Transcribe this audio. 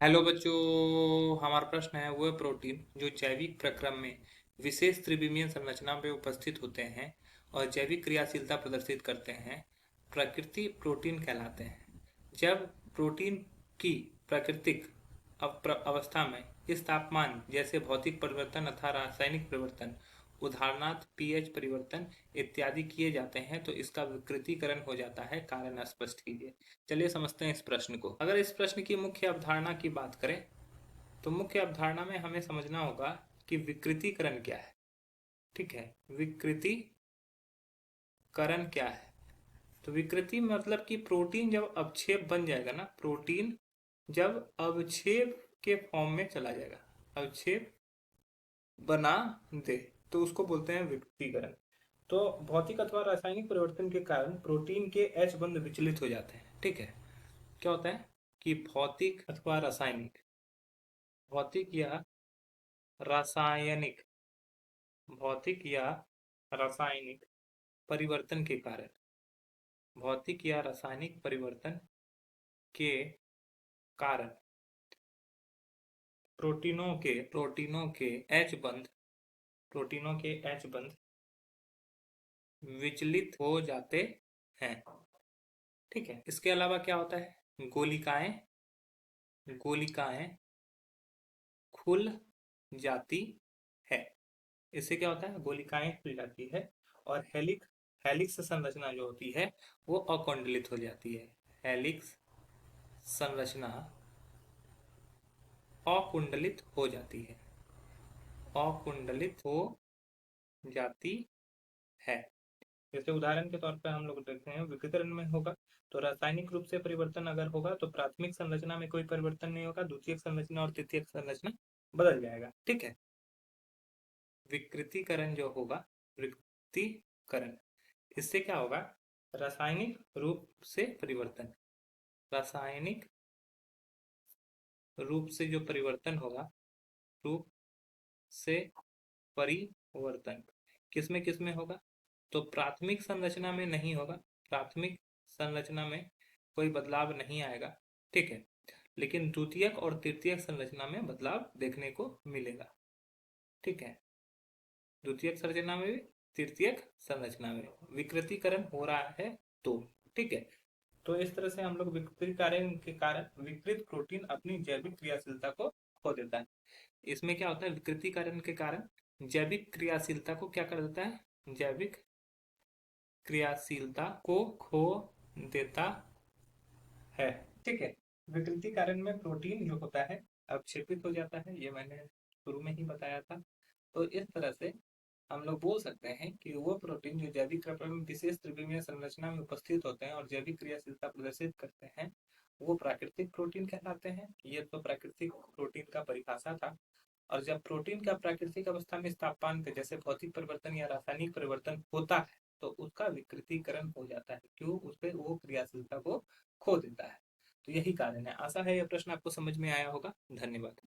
Hello बच्चों, हमारा प्रश्न है वह प्रोटीन जो जैविक प्रक्रम में विशेष त्रिविमीय संरचना में उपस्थित होते हैं और जैविक क्रियाशीलता प्रदर्शित करते हैं, प्रकृति प्रोटीन कहलाते हैं। जब प्रोटीन की प्राकृतिक अवस्था में इस तापमान जैसे भौतिक परिवर्तन अथवा रासायनिक परिवर्तन, उदाहरणार्थ पीएच परिवर्तन इत्यादि किए जाते हैं तो इसका विकृतीकरण हो जाता है। कारण स्पष्ट कीजिए। चलिए समझते हैं इस प्रश्न को। अगर इस प्रश्न की मुख्य अवधारणा की बात करें तो मुख्य अवधारणा में हमें समझना होगा कि विकृतीकरण क्या है। ठीक है, विकृतीकरण क्या है? तो विकृति मतलब कि प्रोटीन जब अवक्षेप बन जाएगा ना, प्रोटीन जब अवक्षेप के फॉर्म में चला जाएगा, अवक्षेप बना दे, तो उसको बोलते हैं विकृतीकरण। तो भौतिक अथवा रासायनिक परिवर्तन के कारण प्रोटीन के एच बंध विचलित हो जाते हैं। ठीक है, क्या होता है कि भौतिक अथवा रासायनिक, भौतिक या रासायनिक, भौतिक या रासायनिक परिवर्तन के कारण, भौतिक या रासायनिक परिवर्तन के कारण प्रोटीनों के एच बंध, प्रोटीनों के एच बंध विचलित हो जाते हैं। ठीक है, इसके अलावा क्या होता है, गोलिकाएं, गोलिकाएं खुल जाती है। इससे क्या होता है, गोलिकाएं खुल जाती है और हेलिक्स, हेलिक्स संरचना जो होती है वो अकुंडलित हो जाती है। हेलिक्स संरचना अकुंडलित हो जाती है, अकुंडलित हो जाती है। जैसे उदाहरण के तौर पर हम लोग देखते हैं विकिरण में होगा तो रासायनिक रूप से परिवर्तन अगर होगा तो प्राथमिक संरचना में कोई परिवर्तन नहीं होगा, द्वितीयक संरचना और तृतीयक संरचना बदल जाएगा। ठीक है, विकृतीकरण जो होगा, विकृतीकरण, इससे क्या होगा, रासायनिक रूप से परिवर्तन, रासायनिक रूप से जो परिवर्तन होगा, रूप से परिवर्तन किसमें किसमें होगा, तो प्राथमिक संरचना में नहीं होगा, प्राथमिक संरचना में कोई बदलाव नहीं आएगा। ठीक है, लेकिन द्वितीयक और तृतीयक संरचना में बदलाव देखने को मिलेगा। ठीक है, द्वितीयक संरचना में भी, तृतीयक संरचना में विकृतीकरण हो रहा है तो। ठीक है, तो इस तरह से हम लोग विकृतीकरण के कारण विकृत प्रोटीन अपनी जैविक क्रियाशीलता को खो देता है। इसमें क्या होता है, विकृतीकरण के कारण जैविक क्रियाशीलता को क्या कर देता है, जैविक क्रियाशीलता को खो देता है। ठीक है, विकृति कारण में प्रोटीन जो होता है अवक्षेपित हो जाता है, ये मैंने शुरू में ही बताया था। तो इस तरह से हम लोग बोल सकते हैं कि वो प्रोटीन जो जैविक क्रम में विशेष त्रिविमीय संरचना में उपस्थित होते हैं और जैविक क्रियाशीलता प्रदर्शित करते हैं वो प्राकृतिक प्रोटीन कहलाते हैं। ये तो प्राकृतिक प्रोटीन का परिभाषा था। और जब प्रोटीन का प्राकृतिक अवस्था में इस तापमान पे जैसे भौतिक परिवर्तन या रासायनिक परिवर्तन होता है तो उसका विकृतीकरण हो जाता है। क्यों, उस पर वो क्रियाशीलता को खो देता है। तो यही कारण है। आशा है यह प्रश्न आपको समझ में आया होगा। धन्यवाद।